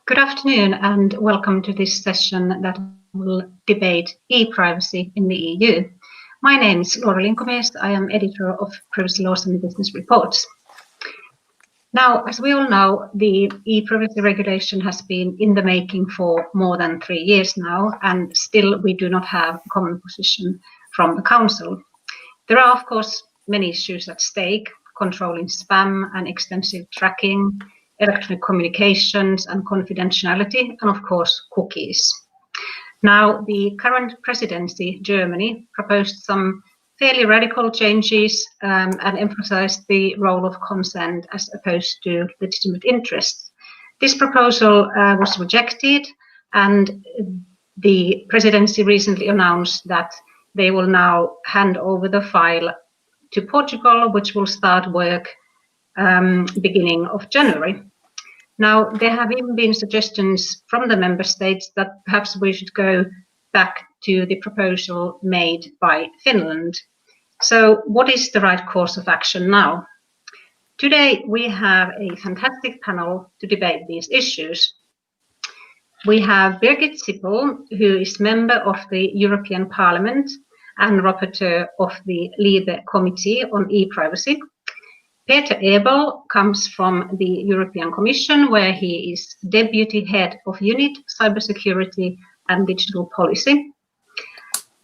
Good afternoon and welcome to this session that will debate e-privacy in the EU. My name is Laura Linkomies. I am editor of Privacy Laws and Business Reports. Now, as we all know, the e-privacy regulation has been in the making for more than 3 years now, and still we do not have a common position from the Council. There are, of course, many issues at stake: controlling spam and extensive tracking, electronic communications and confidentiality, and of course, cookies. Now, the current presidency, Germany, proposed some fairly radical changes and emphasized the role of consent as opposed to legitimate interests. This proposal was rejected, and the presidency recently announced that they will now hand over the file to Portugal, which will start work beginning of January. Now, there have even been suggestions from the member states that perhaps we should go back to the proposal made by Finland. So what is the right course of action now? Today, we have a fantastic panel to debate these issues. We have Birgit Sippel, who is member of the European Parliament and rapporteur of the LIBE Committee on e-privacy. Peter Ebel comes from the European Commission, where he is Deputy Head of Unit Cybersecurity and Digital Policy.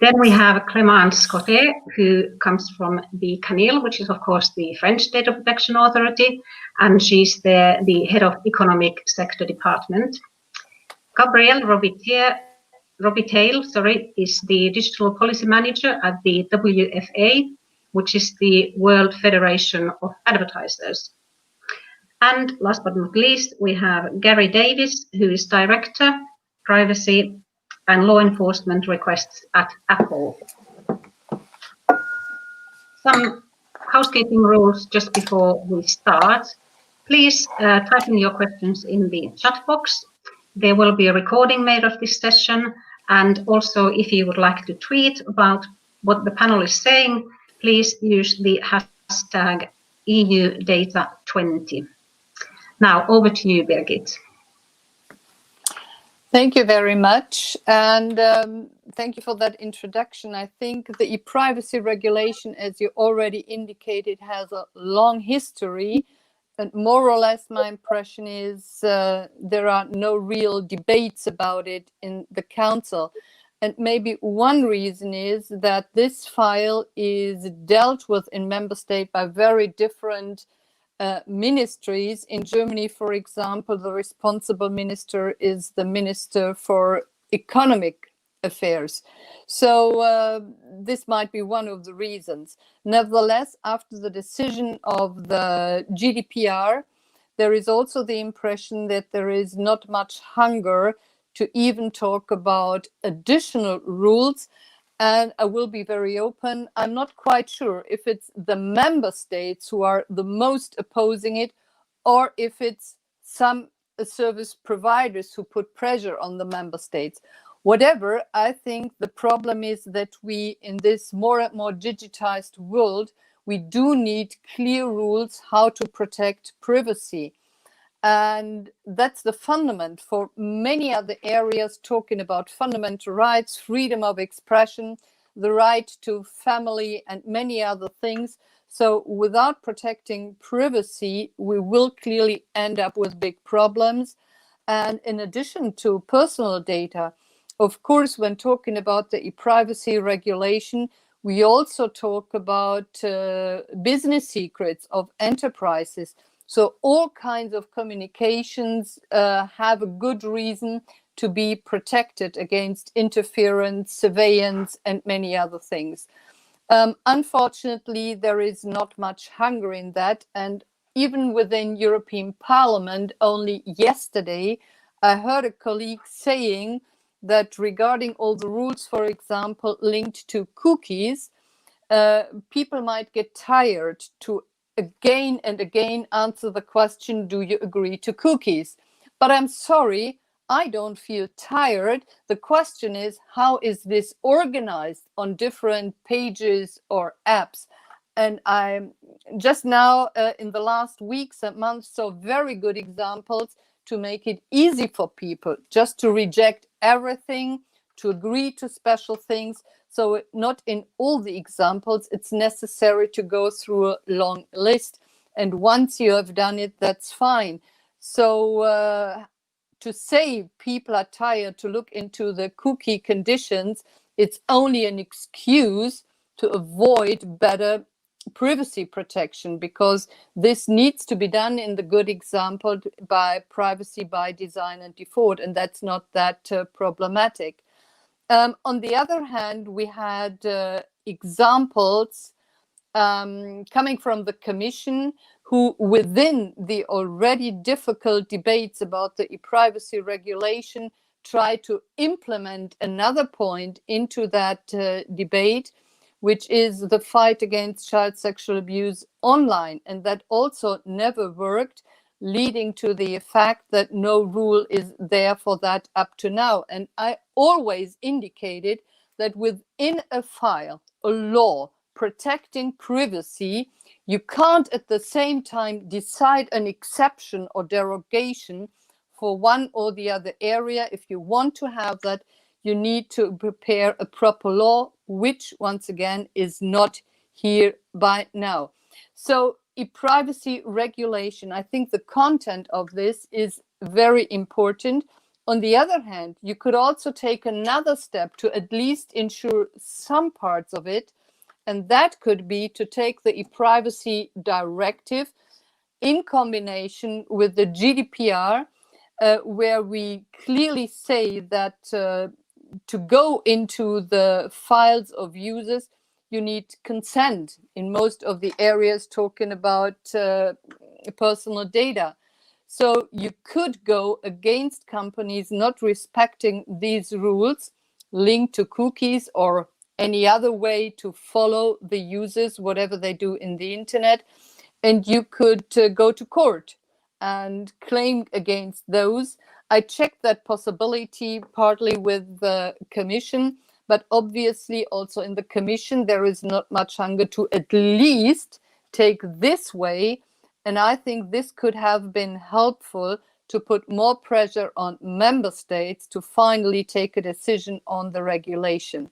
Then we have Clémence Scottet, who comes from the CNIL, which is of course the French Data Protection Authority, and she's there the Head of Economic Sector Department. Gabrielle Robitaille, is the Digital Policy Manager at the WFA, which is the World Federation of Advertisers. And last but not least, we have Gary Davis, who is Director, Privacy and Law Enforcement Requests at Apple. Some housekeeping rules just before we start. Please type in your questions in the chat box. There will be a recording made of this session, and also if you would like to tweet about what the panel is saying, please use the hashtag EUData20. Now over to you, Birgit. Thank you very much, and thank you for that introduction. I think the e-privacy regulation, as you already indicated, has a long history, and more or less my impression is there are no real debates about it in the Council. And maybe one reason is that this file is dealt with in member state by very different ministries. In Germany, for example, the responsible minister is the Minister for Economic Affairs. So this might be one of the reasons. Nevertheless, after the decision of the GDPR, there is also the impression that there is not much hunger to even talk about additional rules. And I will be very open. I'm not quite sure if it's the member states who are the most opposing it, or if it's some service providers who put pressure on the member states. Whatever, I think the problem is that we, in this more and more digitized world, we do need clear rules how to protect privacy. And that's the fundament for many other areas, talking about fundamental rights, freedom of expression, the right to family, and many other things. So without protecting privacy, we will clearly end up with big problems. And in addition to personal data, of course, when talking about the e-privacy regulation, we also talk about business secrets of enterprises. So all kinds of communications have a good reason to be protected against interference, surveillance, and many other things. Unfortunately, there is not much hunger in that. And even within European Parliament, only yesterday, I heard a colleague saying that regarding all the rules, for example, linked to cookies, people might get tired to again and again answer the question, do you agree to cookies? But I'm sorry, I don't feel tired. The question is, how is this organized on different pages or apps? And I'm just now in the last weeks and months saw very good examples to make it easy for people just to reject everything, to agree to special things. So not in all the examples, it's necessary to go through a long list. And once you have done it, that's fine. So to say people are tired to look into the cookie conditions, it's only an excuse to avoid better privacy protection, because this needs to be done in the good example by privacy by design and default, and that's not that problematic. On the other hand, we had examples coming from the Commission, who within the already difficult debates about the e-privacy regulation try to implement another point into that debate, which is the fight against child sexual abuse online. And that also never worked, leading to the fact that no rule is there for that up to now. And I always indicated that within a file, a law protecting privacy, you can't at the same time decide an exception or derogation for one or the other area. If you want to have that, you need to prepare a proper law, which once again is not here by now. So e-privacy regulation, I think the content of this is very important. On the other hand, you could also take another step to at least ensure some parts of it, and that could be to take the e-privacy directive in combination with the GDPR, where we clearly say that to go into the files of users, you need consent in most of the areas talking about personal data. So you could go against companies not respecting these rules linked to cookies or any other way to follow the users, whatever they do in the internet. And you could go to court and claim against those. I checked that possibility partly with the Commission, but obviously also in the Commission, there is not much hunger to at least take this way. And I think this could have been helpful to put more pressure on member states to finally take a decision on the regulation.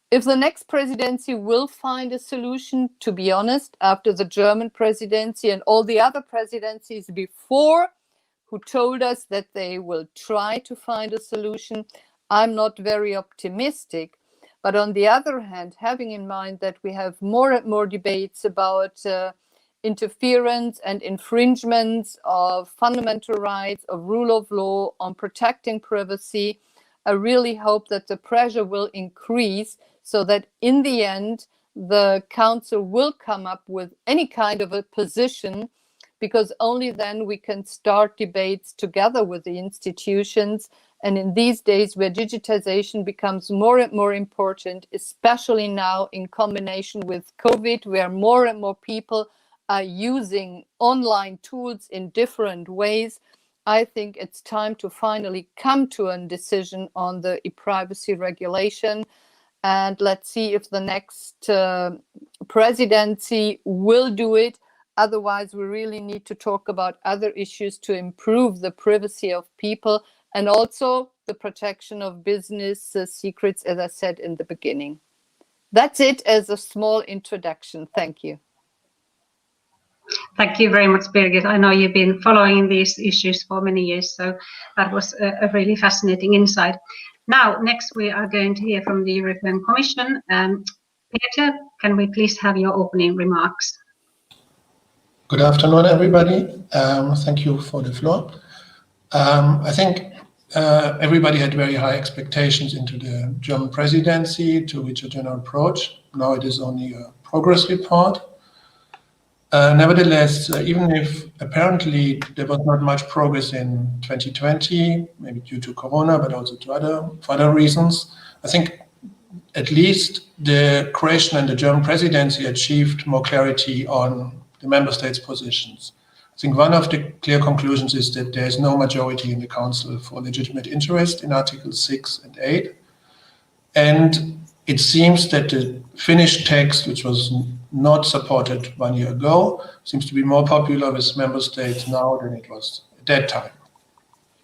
If the next presidency will find a solution, to be honest, after the German presidency and all the other presidencies before who told us that they will try to find a solution, I'm not very optimistic. But on the other hand, having in mind that we have more and more debates about interference and infringements of fundamental rights, of rule of law, on protecting privacy, I really hope that the pressure will increase so that in the end, the Council will come up with any kind of a position, because only then we can start debates together with the institutions. And in these days where digitization becomes more and more important, especially now in combination with COVID, where more and more people are using online tools in different ways, I think it's time to finally come to a decision on the e-privacy regulation. And let's see if the next presidency will do it. Otherwise, we really need to talk about other issues to improve the privacy of people and also the protection of business secrets, as I said in the beginning. That's it as a small introduction. Thank you. Thank you very much, Birgit. I know you've been following these issues for many years, so that was a really fascinating insight. Now, next we are going to hear from the European Commission. Peter, can we please have your opening remarks? Good afternoon, everybody. Thank you for the floor. I think everybody had very high expectations into the German presidency to reach a general approach. Now it is only a progress report. Nevertheless, even if apparently there was not much progress in 2020, maybe due to Corona, but also for other reasons, I think at least the Croatian and the German presidency achieved more clarity on the member states' positions. I think one of the clear conclusions is that there is no majority in the Council for legitimate interest in Articles 6 and 8. And it seems that the Finnish text, which was not supported 1 year ago, seems to be more popular with member states now than it was at that time.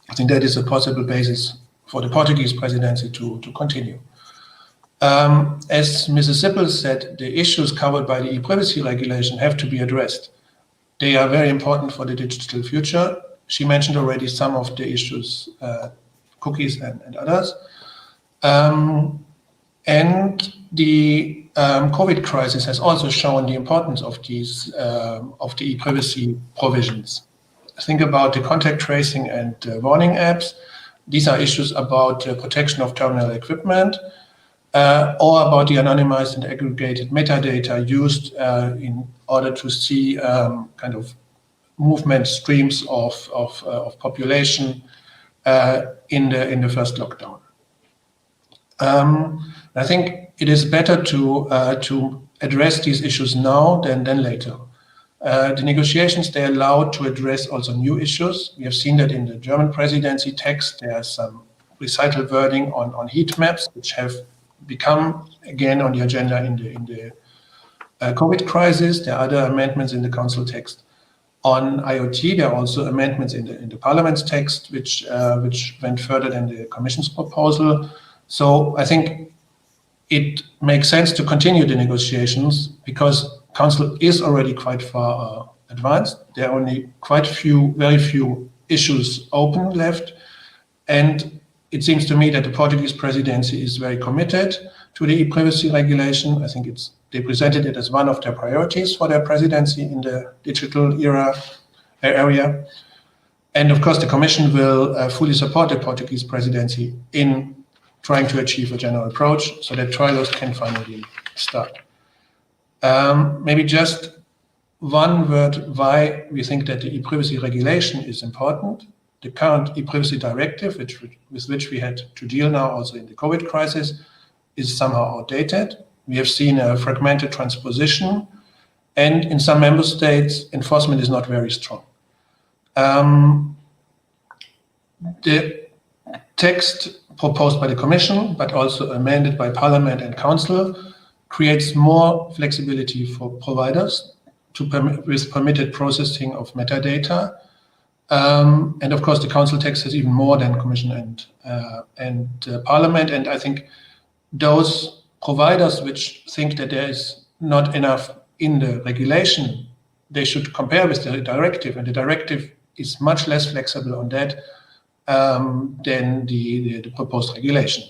I think that is a possible basis for the Portuguese presidency to continue. As Mrs. Sippel said, the issues covered by the e-privacy regulation have to be addressed. They are very important for the digital future. She mentioned already some of the issues, cookies and others. And the COVID crisis has also shown the importance of these of the e-privacy provisions. Think about the contact tracing and warning apps. These are issues about protection of terminal equipment, or about the anonymized and aggregated metadata used in order to see kind of movement streams of population in the first lockdown. I think it is better to address these issues now than later. The negotiations, they allowed to address also new issues. We have seen that in the German presidency text, there are some recital wording on heat maps, which have become again on the agenda in the COVID crisis. There are other amendments in the council text. On IoT, there are also amendments in the parliament's text, which went further than the commission's proposal. So I think it makes sense to continue the negotiations because council is already quite far advanced. There are only very few issues open left. And it seems to me that the Portuguese presidency is very committed to the e-privacy regulation. I think they presented it as one of their priorities for their presidency in the digital area. And of course, the Commission will fully support the Portuguese presidency in trying to achieve a general approach so that trilogues can finally start. Maybe just one word why we think that the e-privacy regulation is important. The current e-privacy directive, with which we had to deal now also in the COVID crisis, is somehow outdated. We have seen a fragmented transposition, and in some member states, enforcement is not very strong. The text proposed by the Commission, but also amended by Parliament and Council, creates more flexibility for providers with permitted processing of metadata. And of course, the Council text has even more than Commission and Parliament. And I think those providers which think that there is not enough in the regulation, they should compare with the directive. And the directive is much less flexible on that than the proposed regulation.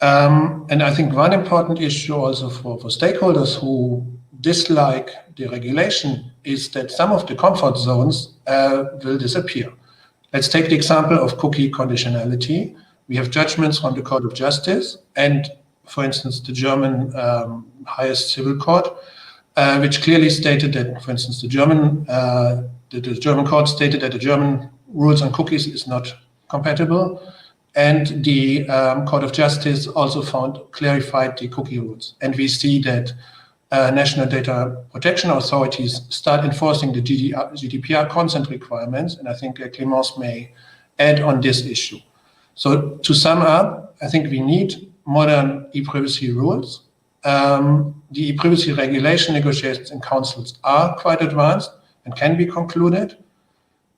And I think one important issue also for stakeholders who dislike the regulation is that some of the comfort zones will disappear. Let's take the example of cookie conditionality. We have judgments from the Court of Justice and, for instance, the German highest civil court, which clearly stated that, for instance, the German court stated that the German rules on cookies is not compatible. And the Court of Justice also clarified the cookie rules. And we see that national data protection authorities start enforcing the GDPR consent requirements. And I think Clémence may add on this issue. So to sum up, I think we need modern e-privacy rules. The e-privacy regulation negotiations in councils are quite advanced and can be concluded.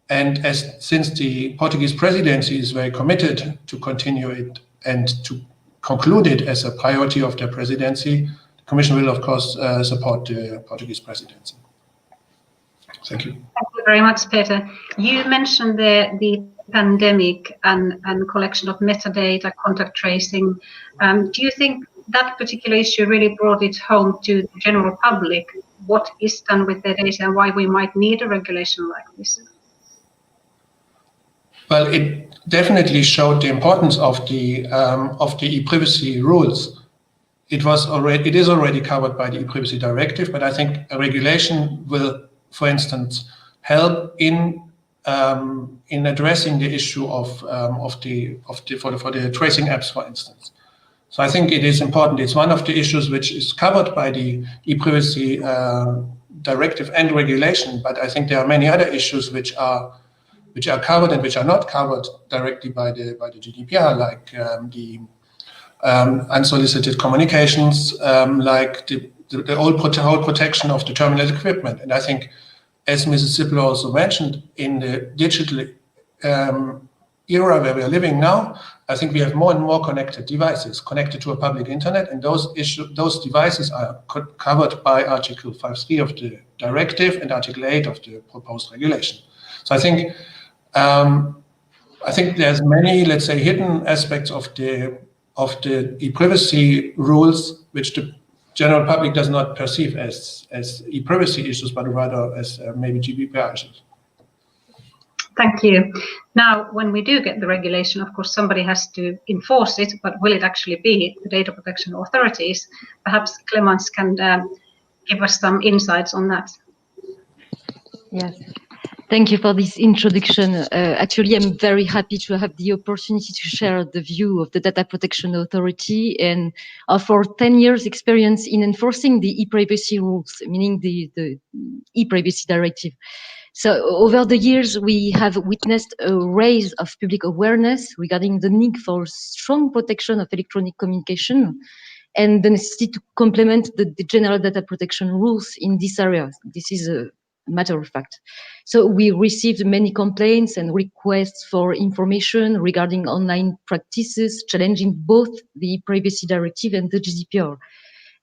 And since the Portuguese presidency is very committed to continue it and to conclude it as a priority of their presidency, the Commission will, of course, support the Portuguese presidency. Thank you. Thank you very much, Peter. You mentioned the pandemic and collection of metadata, contact tracing. Do you think that particular issue really brought it home to the general public? What is done with the data and why we might need a regulation like this? Well, it definitely showed the importance of the e-privacy rules. It is already covered by the e-privacy directive, but I think a regulation will, for instance, help in addressing the issue for the tracing apps, for instance. So I think it is important. It's one of the issues which is covered by the e-privacy directive and regulation, but I think there are many other issues which are covered and which are not covered directly by the GDPR, like the unsolicited communications, like the whole protection of the terminal equipment. And I think as Mrs. Zippel also mentioned, in the digital era where we are living now, I think we have more and more connected devices connected to a public internet, and those devices are covered by Article 5.3 of the directive and Article 8 of the proposed regulation. So I think there's many, let's say, hidden aspects of the e-privacy rules which the general public does not perceive as e-privacy issues, but rather as maybe GDPR issues. Thank you. Now, when we do get the regulation, of course, somebody has to enforce it, but will it actually be the data protection authorities? Perhaps Clemence can give us some insights on that. Yes. Thank you for this introduction. Actually, I'm very happy to have the opportunity to share the view of the Data Protection Authority and of our 10 years experience in enforcing the e-privacy rules, meaning the e-privacy directive. So over the years, we have witnessed a rise of public awareness regarding the need for strong protection of electronic communication and the necessity to complement the general data protection rules in this area. This is a matter of fact. So we received many complaints and requests for information regarding online practices challenging both the privacy directive and the GDPR.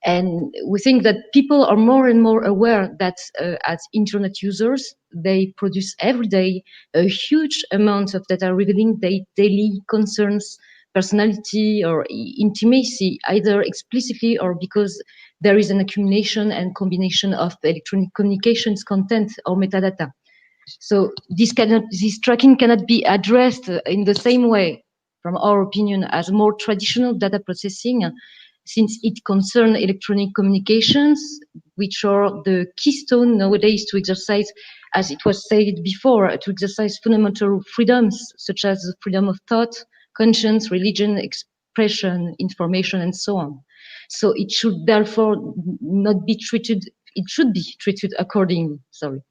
And we think that people are more and more aware that as internet users, they produce every day a huge amount of data revealing their daily concerns, personality or intimacy, either explicitly or because there is an accumulation and combination of electronic communications content or metadata. So this tracking cannot be addressed in the same way, from our opinion, as more traditional data processing, since it concerns electronic communications, which are the keystone nowadays to exercise, as it was said before, to exercise fundamental freedoms, such as freedom of thought, conscience, religion, expression, information, and so on. So it should therefore not be treated, it should be treated accordingly, sorry.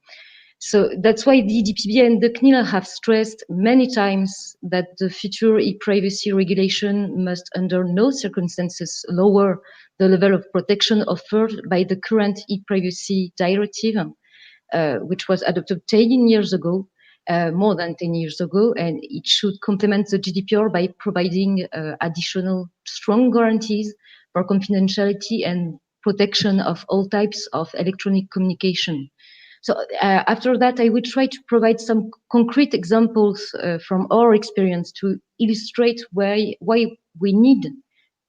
So that's why the DPB and the CNIL have stressed many times that the future e-privacy regulation must under no circumstances lower the level of protection offered by the current e-privacy directive, which was adopted 10 years ago, more than 10 years ago, and it should complement the GDPR by providing additional strong guarantees for confidentiality and protection of all types of electronic communication. So after that, I will try to provide some concrete examples from our experience to illustrate why we need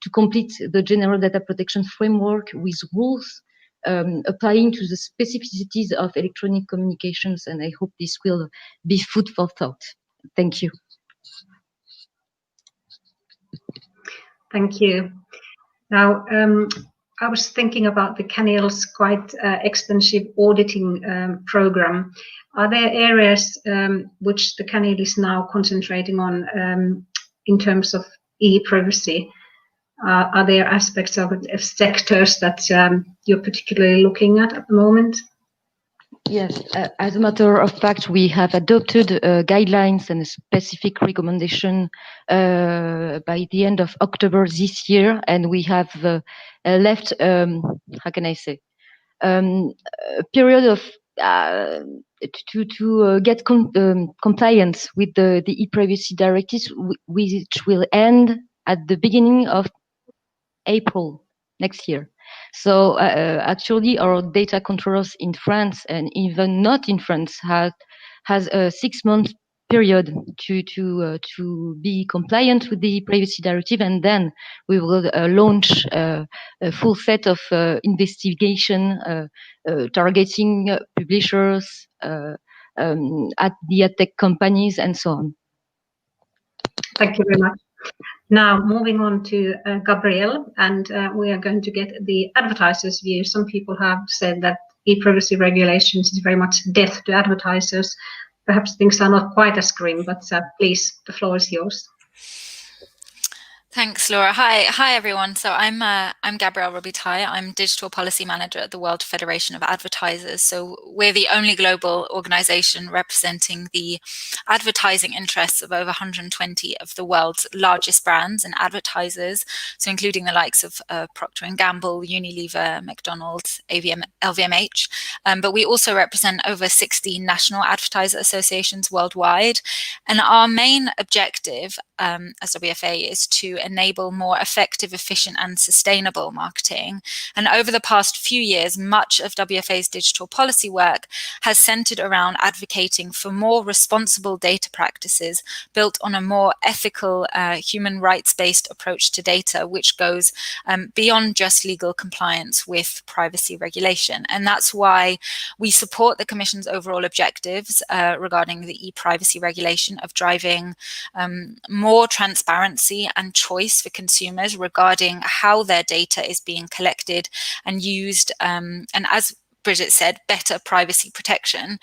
to complete the general data protection framework with rules applying to the specificities of electronic communications. And I hope this will be food for thought. Thank you. Thank you. Now, I was thinking about the CNIL's quite extensive auditing program. Are there areas which the CNIL is now concentrating on in terms of e-privacy? Are there aspects of sectors that you're particularly looking at the moment? Yes, as a matter of fact, we have adopted guidelines and a specific recommendation by the end of October this year, and we have left, how can I say, a period of to get compliance with the e-privacy directives, which will end at the beginning of April next year. So actually, our data controllers in France and even not in France has a 6-month period to be compliant with the privacy directive, and then we will launch a full set of investigation targeting publishers, at the ad tech companies, and so on. Thank you very much. Now, moving on to Gabrielle, and we are going to get the advertisers' view. Some people have said that e-privacy regulations is very much death to advertisers. Perhaps things are not quite as grim, but please, the floor is yours. Thanks, Laura. Hi everyone. So I'm Gabrielle Robitaille. I'm Digital Policy Manager at the World Federation of Advertisers. So we're the only global organization representing the advertising interests of over 120 of the world's largest brands and advertisers. So including the likes of Procter & Gamble, Unilever, McDonald's, LVMH. But we also represent over 60 national advertiser associations worldwide. And our main objective as WFA is to enable more effective, efficient and sustainable marketing. And over the past few years, much of WFA's digital policy work has centered around advocating for more responsible data practices built on a more ethical, human rights-based approach to data, which goes beyond just legal compliance with privacy regulation. And that's why we support the Commission's overall objectives regarding the e-privacy regulation of driving more transparency and choice for consumers regarding how their data is being collected and used, and as Bridget said, better privacy protection.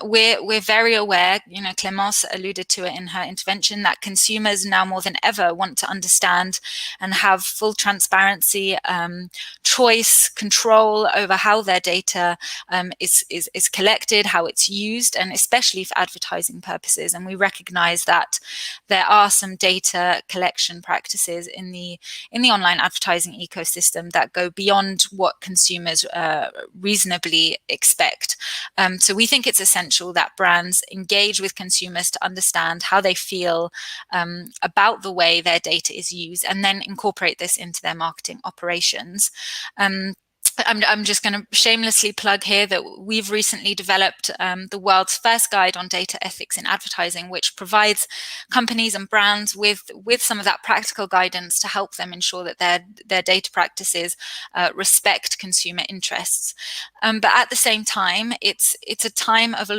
We're very aware, Clémence alluded to it in her intervention, that consumers now more than ever want to understand and have full transparency, choice, control over how their data is collected, how it's used, and especially for advertising purposes. And we recognize that there are some data collection practices in the online advertising ecosystem that go beyond what consumers reasonably expect. So we think it's essential that brands engage with consumers to understand how they feel about the way their data is used, and then incorporate this into their marketing operations. I'm just going to shamelessly plug here that we've recently developed the world's first guide on data ethics in advertising, which provides companies and brands with some of that practical guidance to help them ensure that their data practices respect consumer interests. But at the same time, it's a time of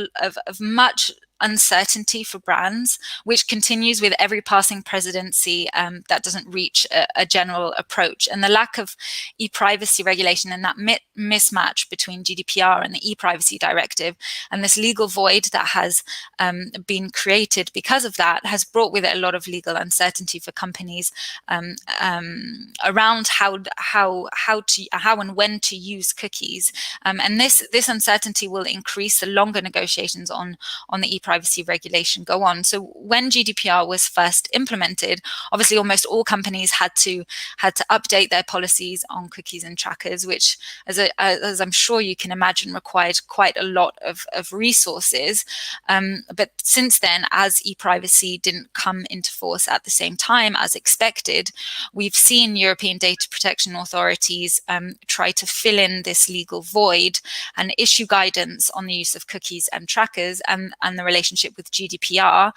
much uncertainty for brands, which continues with every passing presidency that doesn't reach a general approach. And the lack of e-privacy regulation and that mismatch between GDPR and the e-privacy directive, and this legal void that has been created because of that, has brought with it a lot of legal uncertainty for companies around how and when to use cookies. And this uncertainty will increase the longer negotiations on the e-privacy regulation go on. So when GDPR was first implemented, obviously almost all companies had to update their policies on cookies and trackers, which, as I'm sure you can imagine, required quite a lot of resources. But since then, as e-privacy didn't come into force at the same time as expected, we've seen European data protection authorities try to fill in this legal void and issue guidance on the use of cookies and trackers and the relationship with GDPR,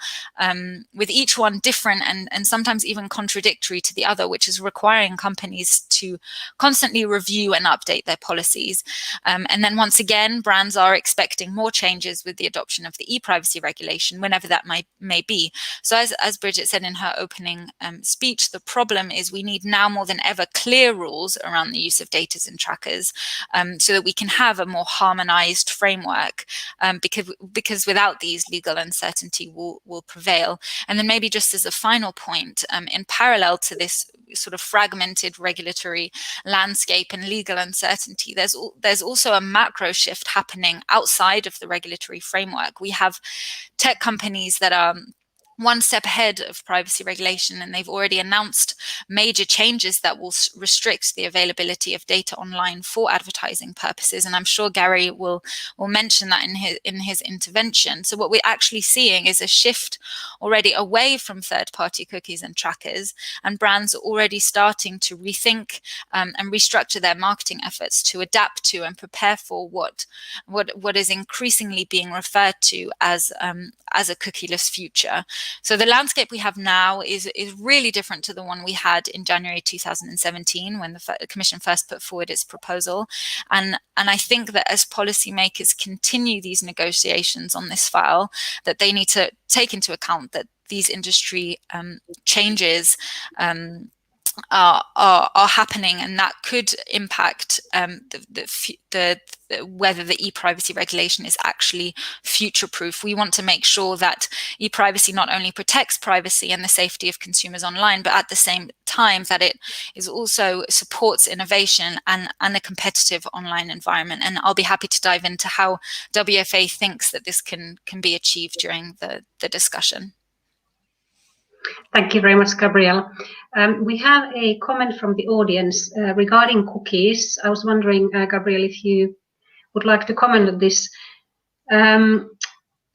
with each one different and sometimes even contradictory to the other, which is requiring companies to constantly review and update their policies. And then once again, brands are expecting more changes with the adoption of the e-privacy regulation, whenever that may be. So as Bridget said in her opening speech, the problem is we need now more than ever clear rules around the use of data and trackers, so that we can have a more harmonized framework, because without these, legal uncertainty will prevail. And then maybe just as a final point, in parallel to this sort of fragmented regulatory landscape and legal uncertainty, there's also a macro shift happening outside of the regulatory framework. We have tech companies that are one step ahead of privacy regulation, and they've already announced major changes that will restrict the availability of data online for advertising purposes. And I'm sure Gary will mention that in his intervention. So what we're actually seeing is a shift already away from third-party cookies and trackers, and brands are already starting to rethink and restructure their marketing efforts to adapt to and prepare for what is increasingly being referred to as a cookieless future. So the landscape we have now is really different to the one we had in January 2017, when the Commission first put forward its proposal. And I think that as policymakers continue these negotiations on this file, that they need to take into account that these industry changes are happening, and that could impact whether the e-privacy regulation is actually future-proof. We want to make sure that e-privacy not only protects privacy and the safety of consumers online, but at the same time that it is also supports innovation and a competitive online environment. And I'll be happy to dive into how WFA thinks that this can be achieved during the discussion. Thank you very much, Gabrielle. We have a comment from the audience regarding cookies. I was wondering, Gabrielle, if you would like to comment on this.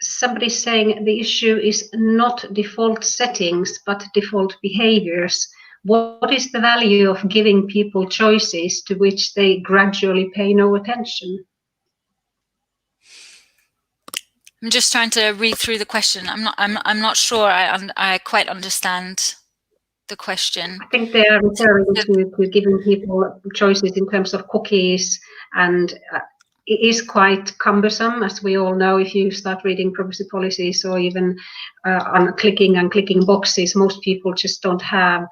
Somebody's saying the issue is not default settings, but default behaviors. What is the value of giving people choices to which they gradually pay no attention? I'm just trying to read through the question. I'm not sure I quite understand the question. I think they are referring to giving people choices in terms of cookies, and it is quite cumbersome, as we all know. If you start reading privacy policies or even on clicking boxes, most people just don't have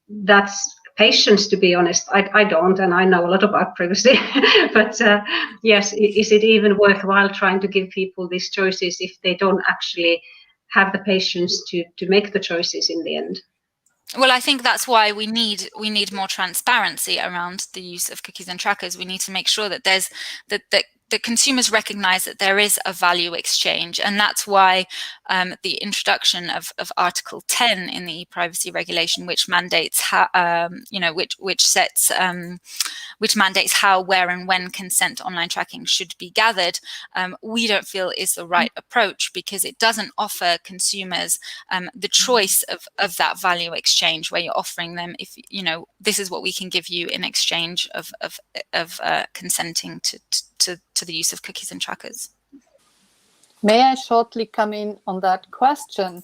that patience, to be honest. I don't, and I know a lot about privacy. But yes, is it even worthwhile trying to give people these choices if they don't actually have the patience to make the choices in the end? Well, I think that's why we need more transparency around the use of cookies and trackers. We need to make sure that there's that consumers recognize that there is a value exchange, and that's why the introduction of Article 10 in the e-privacy regulation, which mandates how which mandates how, where, and when consent online tracking should be gathered, we don't feel is the right approach, because it doesn't offer consumers the choice of that value exchange, where you're offering them, if this is what we can give you in exchange of consenting to the use of cookies and trackers. May I shortly come in on that question?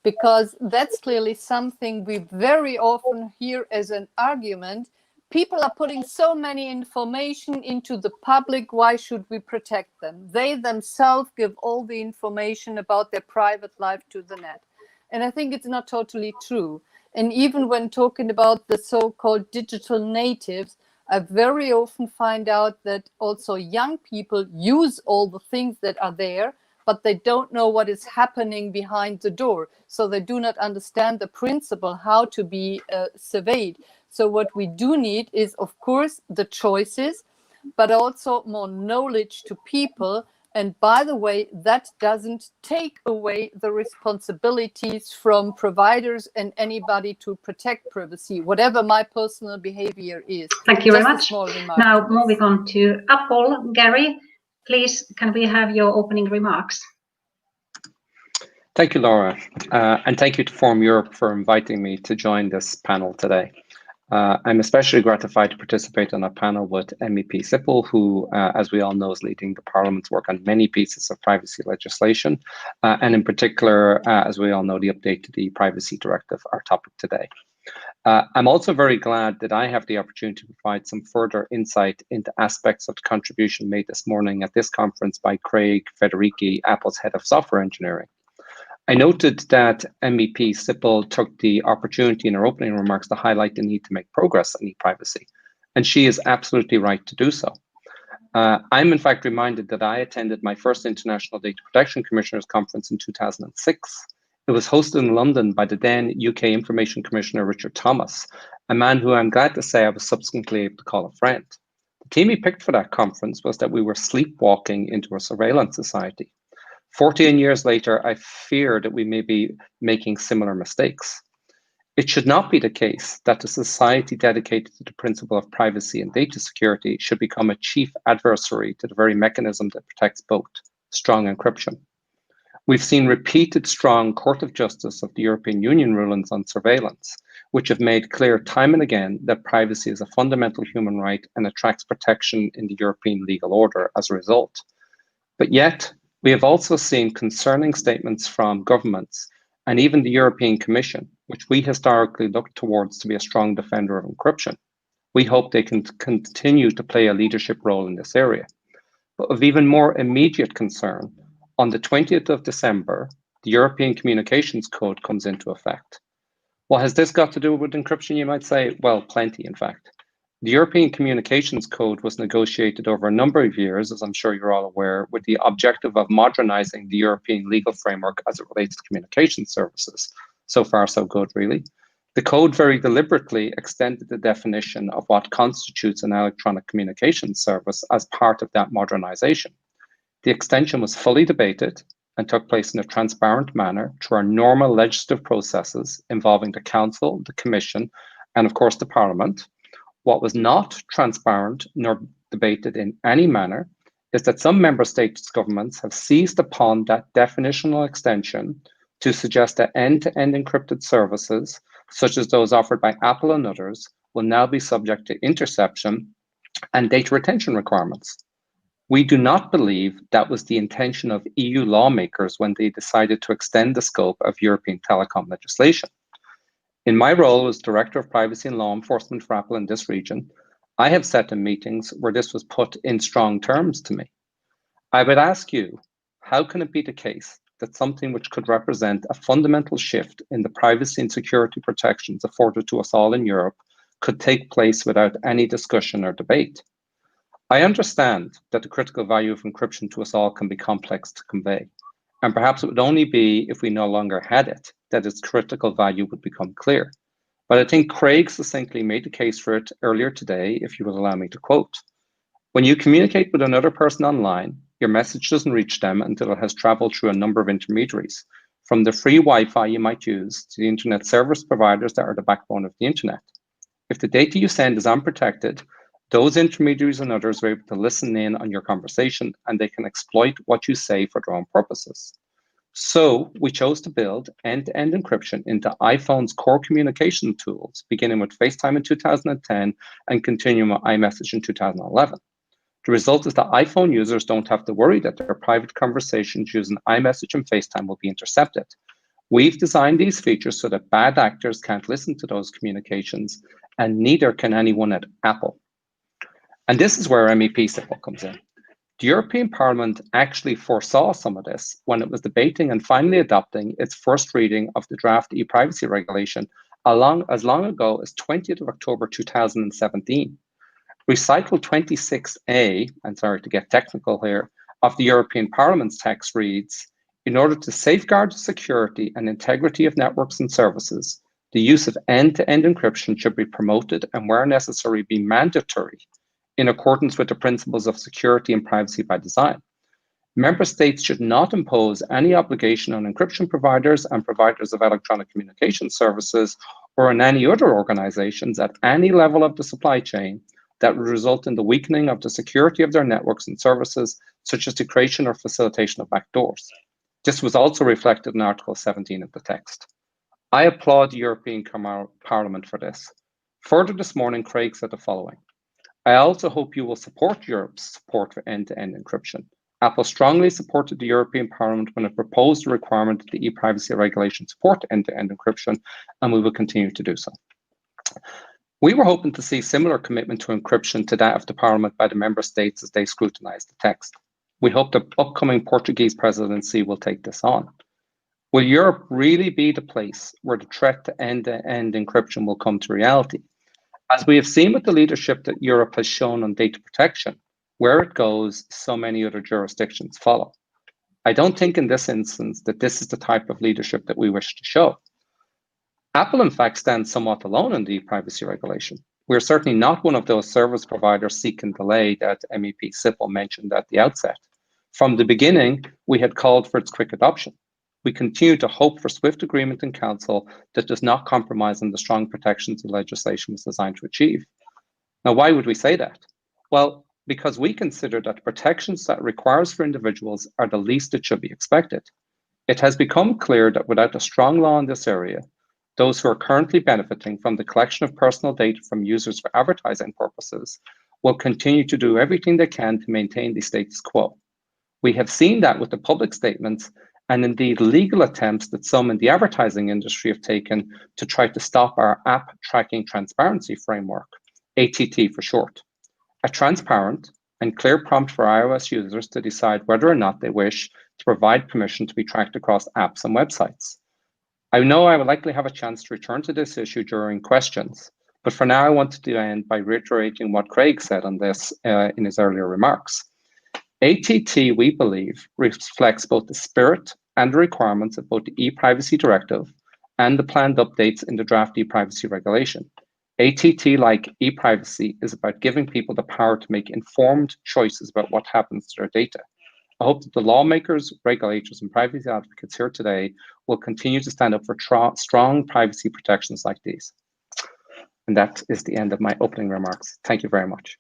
Because that's clearly something we very often hear as an argument. People are putting so many information into the public. Why should we protect them? They themselves give all the information about their private life to the net. And I think it's not totally true. And even when talking about the so-called digital natives, I very often find out that also young people use all the things that are there, but they don't know what is happening behind the door. So they do not understand the principle how to be surveyed. So what we do need is, of course, the choices, but also more knowledge to people. And by the way, that doesn't take away the responsibilities from providers and anybody to protect privacy, whatever my personal behavior is. Thank you very much. Now, moving on to Apple. Gary, please, can we have your opening remarks? Thank you, Laura. And thank you to Forum Europe for inviting me to join this panel today. I'm especially gratified to participate on a panel with MEP Sippel, who, as we all know, is leading the Parliament's work on many pieces of privacy legislation, and in particular, as we all know, the update to the Privacy Directive, our topic today. I'm also very glad that I have the opportunity to provide some further insight into aspects of the contribution made this morning at this conference by Craig Federighi, Apple's head of software engineering. I noted that MEP Sippel took the opportunity in her opening remarks to highlight the need to make progress on e-privacy, and she is absolutely right to do so. I'm in fact reminded that I attended my first International Data Protection Commissioners Conference in 2006. It was hosted in London by the then UK Information Commissioner Richard Thomas, a man who I'm glad to say I was subsequently able to call a friend. The theme he picked for that conference was that we were sleepwalking into a surveillance society. 14 years later, I fear that we may be making similar mistakes. It should not be the case that a society dedicated to the principle of privacy and data security should become a chief adversary to the very mechanism that protects both, strong encryption. We've seen repeated strong Court of Justice of the European Union rulings on surveillance, which have made clear time and again that privacy is a fundamental human right and attracts protection in the European legal order as a result. But yet, we have also seen concerning statements from governments and even the European Commission, which we historically looked towards to be a strong defender of encryption. We hope they can continue to play a leadership role in this area. But of even more immediate concern, on the 20th of December, the European Communications Code comes into effect. What has this got to do with encryption, you might say? Well, plenty, in fact. The European Communications Code was negotiated over a number of years, as I'm sure you're all aware, with the objective of modernizing the European legal framework as it relates to communication services. So far, so good, really. The code very deliberately extended the definition of what constitutes an electronic communications service as part of that modernization. The extension was fully debated and took place in a transparent manner through our normal legislative processes involving the Council, the Commission, and of course the Parliament. What was not transparent nor debated in any manner is that some member states' governments have seized upon that definitional extension to suggest that end-to-end encrypted services, such as those offered by Apple and others, will now be subject to interception and data retention requirements. We do not believe that was the intention of EU lawmakers when they decided to extend the scope of European telecom legislation. In my role as Director of Privacy and Law Enforcement for Apple in this region, I have sat in meetings where this was put in strong terms to me. I would ask you, how can it be the case that something which could represent a fundamental shift in the privacy and security protections afforded to us all in Europe could take place without any discussion or debate? I understand that the critical value of encryption to us all can be complex to convey, and perhaps it would only be if we no longer had it that its critical value would become clear. But I think Craig succinctly made the case for it earlier today, if you will allow me to quote. When you communicate with another person online, your message doesn't reach them until it has traveled through a number of intermediaries, from the free Wi-Fi you might use to the internet service providers that are the backbone of the internet. If the data you send is unprotected, those intermediaries and others are able to listen in on your conversation, and they can exploit what you say for their own purposes. So we chose to build end-to-end encryption into iPhone's core communication tools, beginning with FaceTime in 2010 and continuing with iMessage in 2011. The result is that iPhone users don't have to worry that their private conversations using iMessage and FaceTime will be intercepted. We've designed these features so that bad actors can't listen to those communications, and neither can anyone at Apple. And this is where MEP SIPL comes in. The European Parliament actually foresaw some of this when it was debating and finally adopting its first reading of the draft e-privacy regulation as long ago as 20th of October 2017. Recital 26A, I'm sorry to get technical here, of the European Parliament's text reads, in order to safeguard the security and integrity of networks and services, the use of end-to-end encryption should be promoted and where necessary be mandatory in accordance with the principles of security and privacy by design. Member states should not impose any obligation on encryption providers and providers of electronic communication services or on any other organizations at any level of the supply chain that would result in the weakening of the security of their networks and services, such as the creation or facilitation of backdoors. This was also reflected in Article 17 of the text. I applaud the European Parliament for this. Further this morning, Craig said the following. I also hope you will support Europe's support for end-to-end encryption. Apple strongly supported the European Parliament when it proposed the requirement that the e-privacy regulation support end-to-end encryption, and we will continue to do so. We were hoping to see similar commitment to encryption to that of the Parliament by the member states as they scrutinise the text. We hope the upcoming Portuguese presidency will take this on. Will Europe really be the place where the threat to end-to-end encryption will come to reality? As we have seen with the leadership that Europe has shown on data protection, where it goes, so many other jurisdictions follow. I don't think in this instance that this is the type of leadership that we wish to show. Apple, in fact, stands somewhat alone in the privacy regulation. We're certainly not one of those service providers seeking delay that MEP SIPL mentioned at the outset. From the beginning, we had called for its quick adoption. We continue to hope for swift agreement in Council that does not compromise on the strong protections the legislation was designed to achieve. Now, why would we say that? Well, because we consider that the protections that it requires for individuals are the least that should be expected. It has become clear that without a strong law in this area, those who are currently benefiting from the collection of personal data from users for advertising purposes will continue to do everything they can to maintain the status quo. We have seen that with the public statements and indeed legal attempts that some in the advertising industry have taken to try to stop our App Tracking Transparency Framework, ATT for short. A transparent and clear prompt for iOS users to decide whether or not they wish to provide permission to be tracked across apps and websites. I know I will likely have a chance to return to this issue during questions, but for now I wanted to end by reiterating what Craig said on this in his earlier remarks. ATT, we believe, reflects both the spirit and the requirements of both the e-privacy directive and the planned updates in the draft e-privacy regulation. ATT, like e-privacy, is about giving people the power to make informed choices about what happens to their data. I hope that the lawmakers, regulators, and privacy advocates here today will continue to stand up for strong privacy protections like these. And that is the end of my opening remarks. Thank you very much.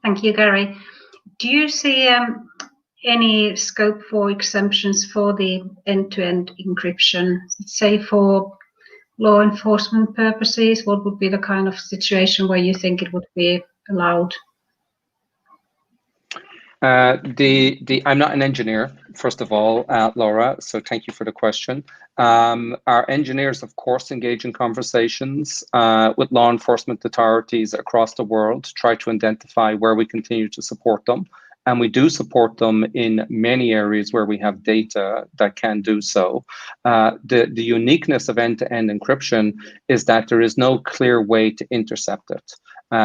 Thank you, Gary. Do you see any scope for exemptions for the end-to-end encryption, say for law enforcement purposes? What would be the kind of situation where you think it would be allowed? I'm not an engineer, first of all, Laura, so thank you for the question. Our engineers, of course, engage in conversations with law enforcement authorities across the world to try to identify where we continue to support them. And we do support them in many areas where we have data that can do so. The uniqueness of end-to-end encryption is that there is no clear way to intercept it.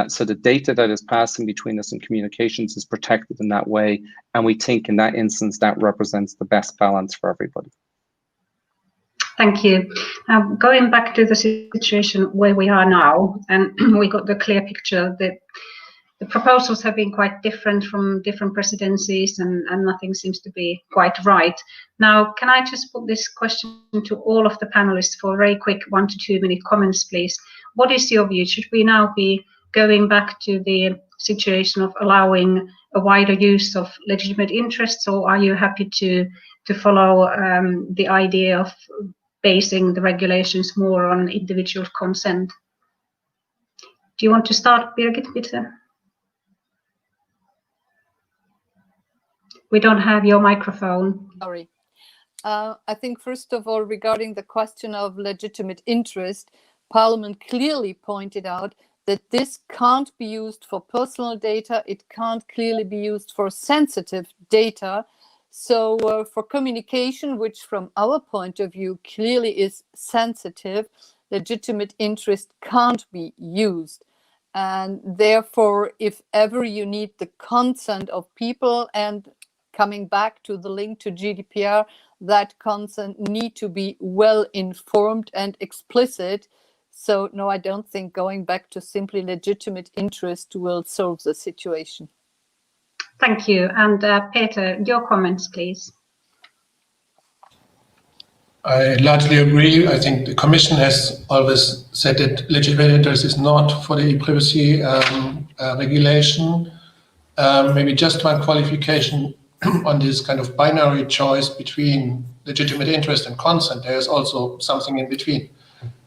So the data that is passing between us in communications is protected in that way. And we think in that instance, that represents the best balance for everybody. Thank you. Going back to the situation where we are now, and we got the clear picture that the proposals have been quite different from different presidencies, and nothing seems to be quite right. Now, can I just put this question to all of the panelists for very quick 1 to 2 minute comments, please? What is your view? Should we now be going back to the situation of allowing a wider use of legitimate interests, or are you happy to follow the idea of basing the regulations more on individual consent? Do you want to start, Birgit, bitte? We don't have your microphone. Sorry. I think, first of all, regarding the question of legitimate interest, Parliament clearly pointed out that this can't be used for personal data. It can't clearly be used for sensitive data. So for communication, which from our point of view clearly is sensitive, legitimate interest can't be used. And therefore, if ever you need the consent of people, and coming back to the link to GDPR, that consent need to be well informed and explicit. So no, I don't think going back to simply legitimate interest will solve the situation. Thank you. And Peter, your comments, please. I largely agree. I think the Commission has always said that legitimate interest is not for the e-privacy regulation. Maybe just one qualification on this kind of binary choice between legitimate interest and consent. There is also something in between.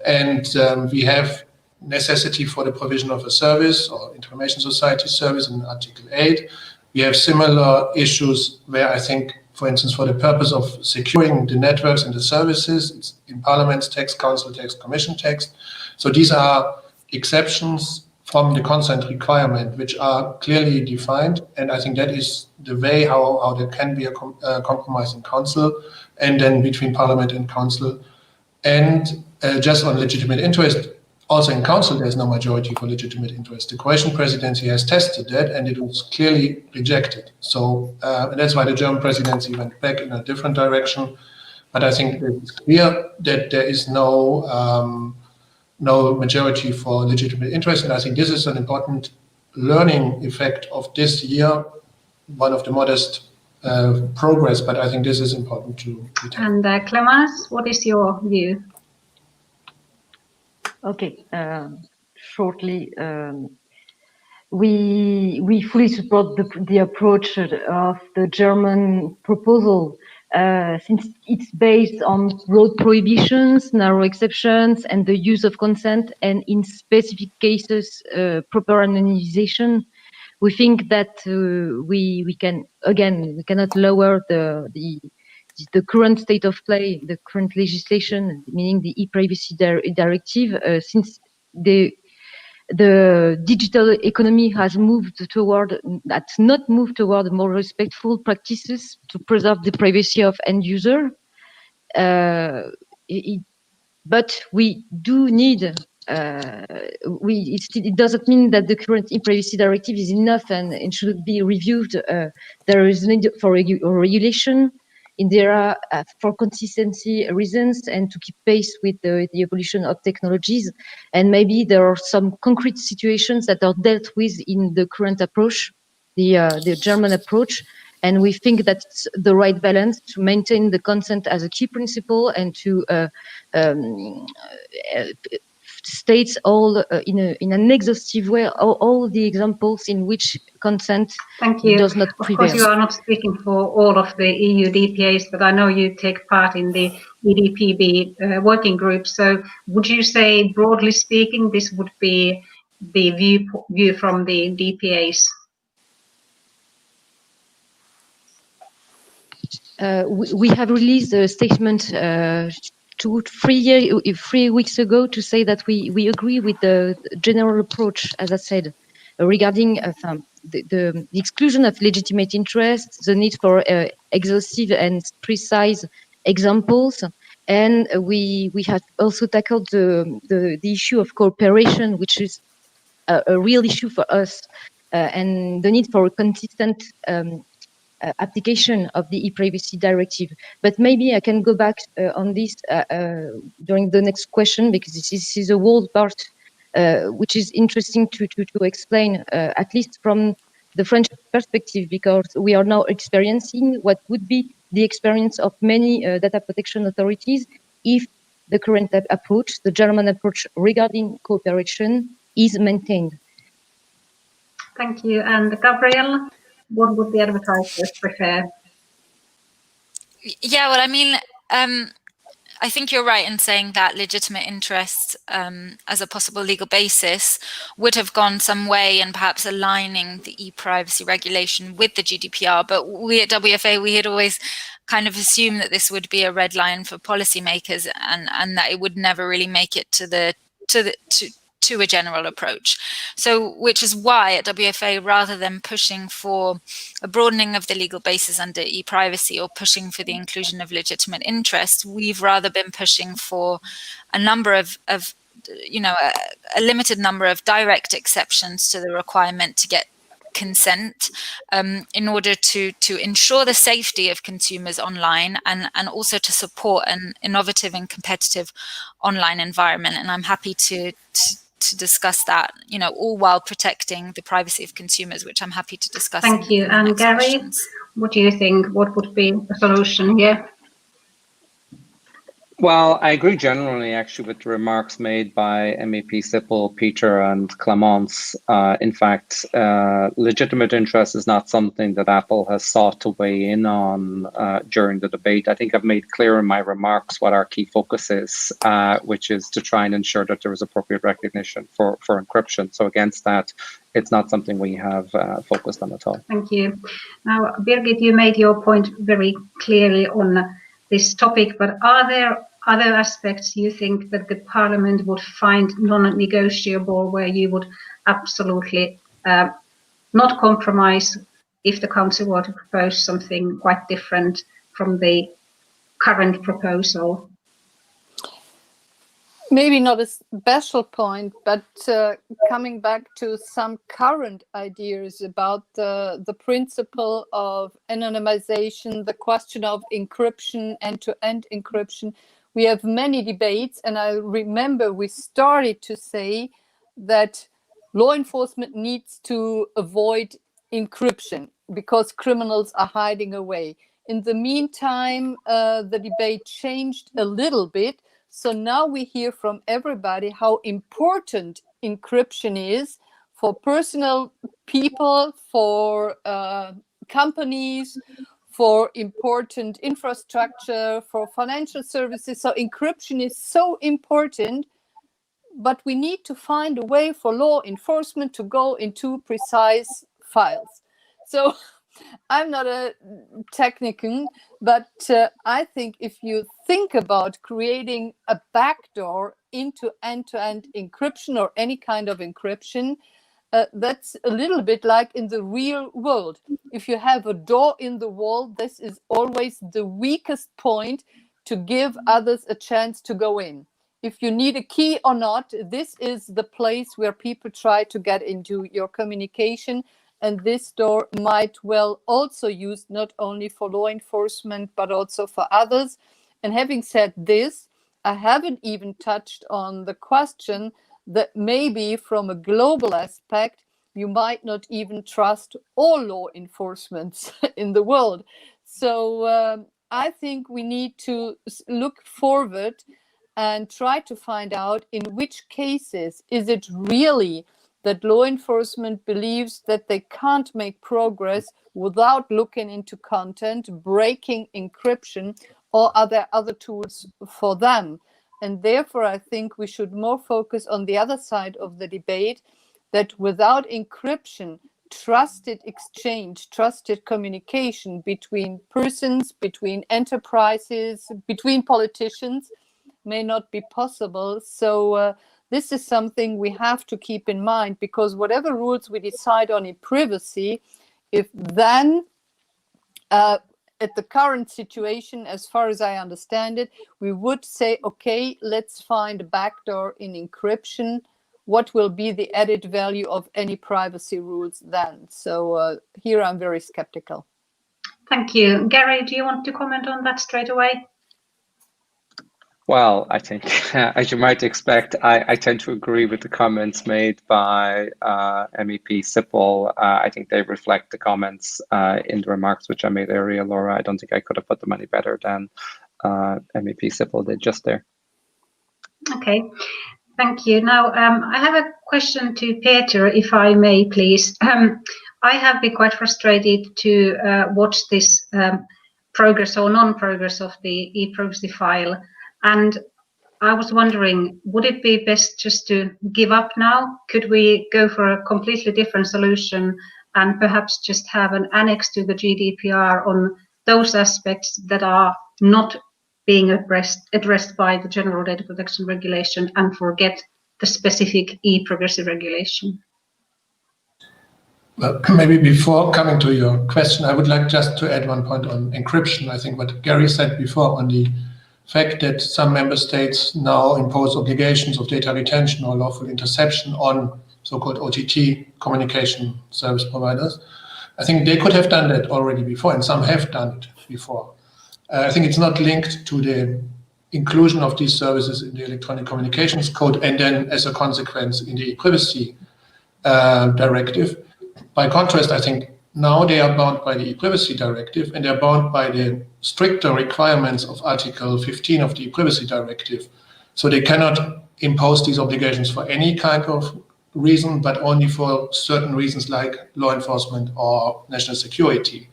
And we have necessity for the provision of a service or information society service in Article 8. We have similar issues where I think, for instance, for the purpose of securing the networks and the services, it's in Parliament's text, Council text, Commission text. So these are exceptions from the consent requirement, which are clearly defined. And I think that is the way how there can be a compromise in Council and then between Parliament and Council. And just on legitimate interest, also in Council, there's no majority for legitimate interest. The Croatian presidency has tested that and it was clearly rejected. So and that's why the German presidency went back in a different direction. But I think it's clear that there is no majority for legitimate interest. And I think this is an important learning effect of this year, one of the modest progress, but I think this is important to take. And Clemens, what is your view? Okay, shortly, we fully support the approach of the German proposal, since it's based on broad prohibitions, narrow exceptions, and the use of consent, and in specific cases, proper anonymization. We think that we cannot lower the current state of play, the current legislation, meaning the e-privacy directive, since the digital economy has not moved toward more respectful practices to preserve the privacy of end user. but we do need. It doesn't mean that the current e-privacy directive is enough and it should be reviewed. There is need for regulation in the area for consistency reasons and to keep pace with the evolution of technologies. And maybe there are some concrete situations that are dealt with in the current approach, the German approach. And we think that's the right balance to maintain the consent as a key principle and to states all in an exhaustive way all the examples in which consent does not prevail. Of course, you are not speaking for all of the EU DPAs, but I know you take part in the EDPB working group. So would you say, broadly speaking, this would be the view from the DPAs? We have released a statement 3 weeks ago to say that we agree with the general approach, as I said, regarding the exclusion of legitimate interests, the need for exhaustive and precise examples, and we have also tackled the issue of cooperation, which is a real issue for us, and the need for consistent application of the e-privacy directive. But maybe I can go back on this during the next question, because this is a whole part which is interesting to explain, at least from the French perspective, because we are now experiencing what would be the experience of many data protection authorities if the current approach, the German approach regarding cooperation, is maintained. Thank you. And Gabrielle, what would the advertisers prefer? Yeah, well, I mean, I think you're right in saying that legitimate interest as a possible legal basis would have gone some way in perhaps aligning the e-privacy regulation with the GDPR. But we at WFA, we had always kind of assumed that this would be a red line for policymakers and that it would never really make it to a general approach. So, which is why at WFA, rather than pushing for a broadening of the legal basis under e-privacy or pushing for the inclusion of legitimate interest, we've rather been pushing for a number of a limited number of direct exceptions to the requirement to get consent in order to ensure the safety of consumers online and also to support an innovative and competitive online environment. And I'm happy to discuss that, all while protecting the privacy of consumers, which I'm happy to discuss. Thank you. And Gary, questions. What do you think? What would be the solution here? Well, I agree generally, actually, with the remarks made by MEP Sippel, Peter, and Clemence. In fact, legitimate interest is not something that Apple has sought to weigh in on during the debate. I think I've made clear in my remarks what our key focus is, which is to try and ensure that there is appropriate recognition for encryption. So against that, it's not something we have focused on at all. Thank you. Now, Birgit, you made your point very clearly on this topic, but are there other aspects you think that the Parliament would find non-negotiable, where you would absolutely not compromise if the Council were to propose something quite different from the current proposal? Maybe not a special point, but coming back to some current ideas about the principle of anonymization, the question of encryption, end-to-end encryption. We have many debates, and I remember we started to say that law enforcement needs to avoid encryption because criminals are hiding away. In the meantime, the debate changed a little bit. So now we hear from everybody how important encryption is for personal people, for companies, for important infrastructure, for financial services. So encryption is so important, but we need to find a way for law enforcement to go into precise files. So I'm not a technician, but I think if you think about creating a backdoor into end-to-end encryption or any kind of encryption, that's a little bit like in the real world. If you have a door in the wall, this is always the weakest point to give others a chance to go in. If you need a key or not, this is the place where people try to get into your communication. And this door might well also used not only for law enforcement, but also for others. And having said this, I haven't even touched on the question that maybe from a global aspect, you might not even trust all law enforcement in the world. So I think we need to look forward and try to find out in which cases is it really that law enforcement believes that they can't make progress without looking into content, breaking encryption, or are there other tools for them? And therefore, I think we should more focus on the other side of the debate, that without encryption, trusted exchange, trusted communication between persons, between enterprises, between politicians may not be possible. So this is something we have to keep in mind, because whatever rules we decide on in privacy, if then at the current situation, as far as I understand it, we would say, okay, let's find a backdoor in encryption. What will be the added value of any privacy rules then? So here I'm very skeptical. Thank you. Gary, do you want to comment on that straight away? Well, I think, as you might expect, I tend to agree with the comments made by MEP Sippel. I think they reflect the comments in the remarks which I made earlier, Laura. I don't think I could have put them any better than MEP Sippel did just there. Okay, thank you. Now, I have a question to Peter, if I may, please. I have been quite frustrated to watch this progress or non-progress of the e-privacy file. And I was wondering, would it be best just to give up now? Could we go for a completely different solution and perhaps just have an annex to the GDPR on those aspects that are not being addressed by the General Data Protection Regulation, and forget the specific e-privacy regulation? Well, maybe before coming to your question, I would like just to add one point on encryption. I think what Gary said before on the fact that some member states now impose obligations of data retention or lawful interception on so-called OTT communication service providers. I think they could have done that already before, and some have done it before. I think it's not linked to the inclusion of these services in the Electronic Communications Code and then as a consequence in the privacy directive. By contrast, I think now they are bound by the e-privacy directive, and they're bound by the stricter requirements of Article 15 of the e-privacy directive. So they cannot impose these obligations for any kind of reason, but only for certain reasons like law enforcement or national security.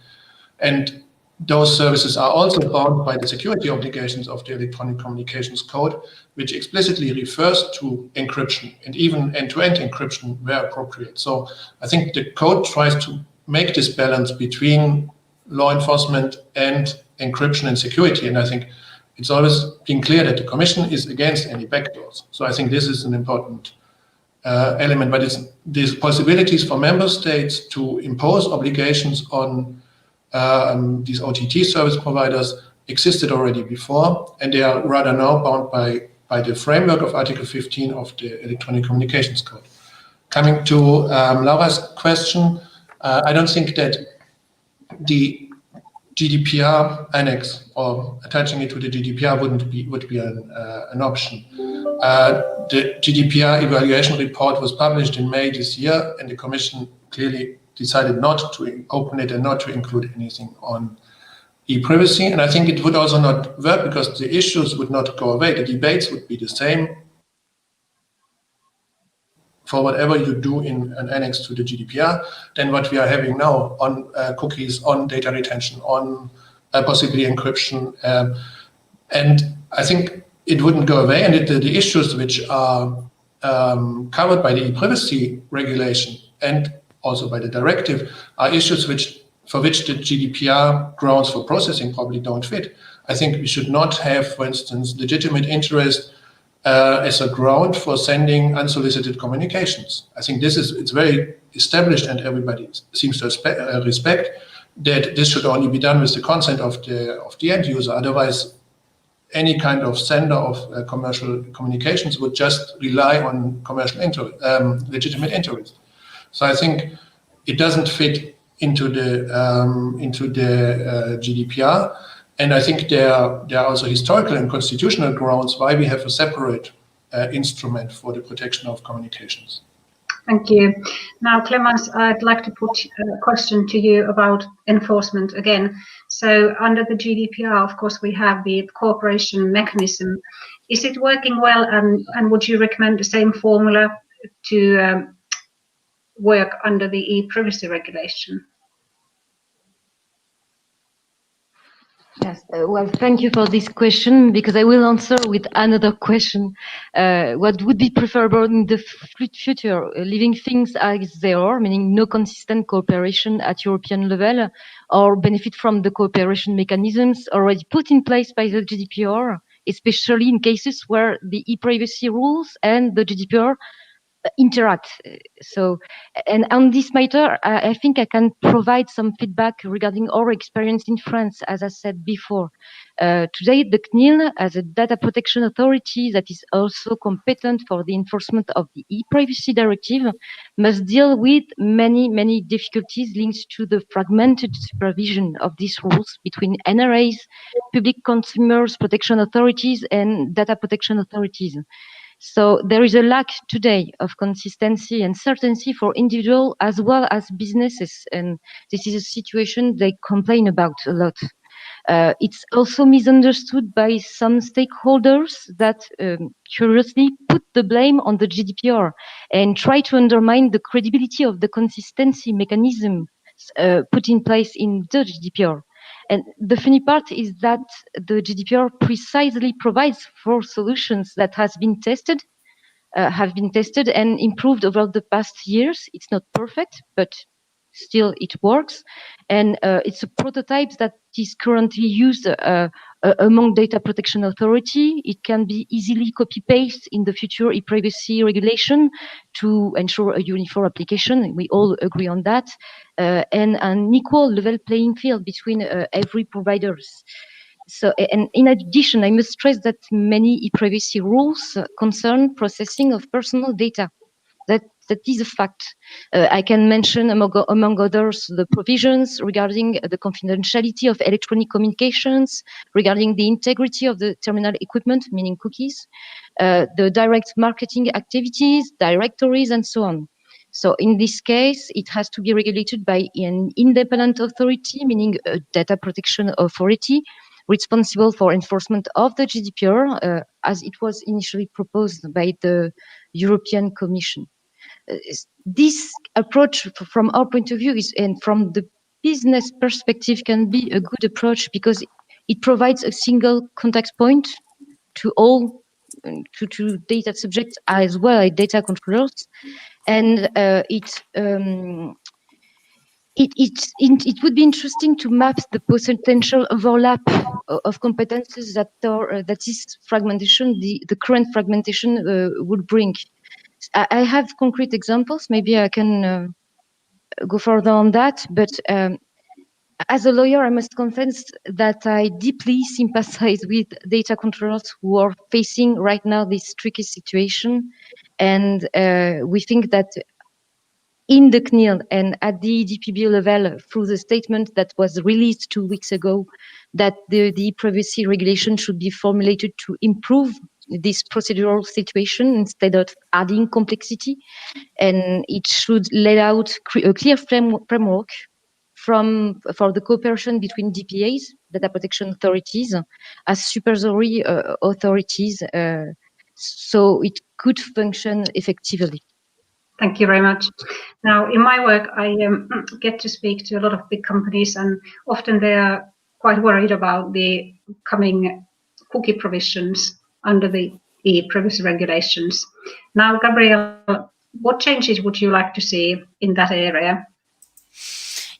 And those services are also bound by the security obligations of the Electronic Communications Code, which explicitly refers to encryption and even end-to-end encryption where appropriate. So I think the code tries to make this balance between law enforcement and encryption and security. And I think it's always been clear that the Commission is against any backdoors. So I think this is an important element, but it's these possibilities for member states to impose obligations on these OTT service providers existed already before, and they are rather now bound by the framework of Article 15 of the Electronic Communications Code. Coming to Laura's question, I don't think that the GDPR annex or attaching it to the GDPR would be an option. The GDPR evaluation report was published in May this year, and the Commission clearly decided not to open it and not to include anything on e-privacy. And I think it would also not work because the issues would not go away. The debates would be the same for whatever you do in an annex to the GDPR than what we are having now on cookies, on data retention, on possibly encryption. And I think it wouldn't go away. And the issues which are covered by the e-privacy regulation and also by the directive are issues for which the GDPR grounds for processing probably don't fit. I think we should not have, for instance, legitimate interest as a ground for sending unsolicited communications. I think it's very established, and everybody seems to respect that this should only be done with the consent of the end user. Otherwise, any kind of sender of commercial communications would just rely on commercial legitimate interest. So I think it doesn't fit into the GDPR, and I think there are also historical and constitutional grounds why we have a separate instrument for the protection of communications. Thank you. Now, Clemens, I'd like to put a question to you about enforcement again. So under the GDPR, of course, we have the cooperation mechanism. Is it working well, and would you recommend the same formula to work under the e-privacy regulation? Yes, well, thank you for this question, because I will answer with another question. What would be preferable in the future? Leaving things as they are, meaning no consistent cooperation at European level, or benefit from the cooperation mechanisms already put in place by the GDPR, especially in cases where the e-privacy rules and the GDPR interact. So, and on this matter, I think I can provide some feedback regarding our experience in France, as I said before. Today, the CNIL, as a data protection authority that is also competent for the enforcement of the e-privacy directive, must deal with many difficulties linked to the fragmented supervision of these rules between NRAs, public consumers protection authorities, and data protection authorities. So there is a lack today of consistency and certainty for individuals as well as businesses, and this is a situation they complain about a lot. It's also misunderstood by some stakeholders that curiously put the blame on the GDPR and try to undermine the credibility of the consistency mechanism put in place in the GDPR. And the funny part is that the GDPR precisely provides for solutions that have been tested and improved over the past years. It's not perfect, but still it works. And it's a prototype that is currently used among data protection authority. It can be easily copy-paste in the future e-privacy regulation to ensure a uniform application. We all agree on that. And an equal level playing field between every providers. So, and in addition, I must stress that many e-privacy rules concern processing of personal data. That is a fact. I can mention, among others, the provisions regarding the confidentiality of electronic communications, regarding the integrity of the terminal equipment, meaning cookies, the direct marketing activities, directories, and so on. So in this case, it has to be regulated by an independent authority, meaning a data protection authority, responsible for enforcement of the GDPR, as it was initially proposed by the European Commission. This approach, from our point of view, and from the business perspective, can be a good approach because it provides a single contact point to all to data subjects as well as data controllers, and it would be interesting to map the potential overlap of competences that this fragmentation, the current fragmentation, would bring. I have concrete examples. Maybe I can go further on that. But as a lawyer, I must confess that I deeply sympathize with data controllers who are facing right now this tricky situation. And we think that in the CNIL and at the EDPB level, through the statement that was released 2 weeks ago, that the privacy regulation should be formulated to improve this procedural situation instead of adding complexity, and it should lay out a clear framework for the cooperation between DPAs, data protection authorities, as supervisory authorities, so it could function effectively. Thank you very much. Now, in my work, I get to speak to a lot of big companies, and often they are quite worried about the coming cookie provisions under the e-privacy regulations. Now, Gabrielle, what changes would you like to see in that area?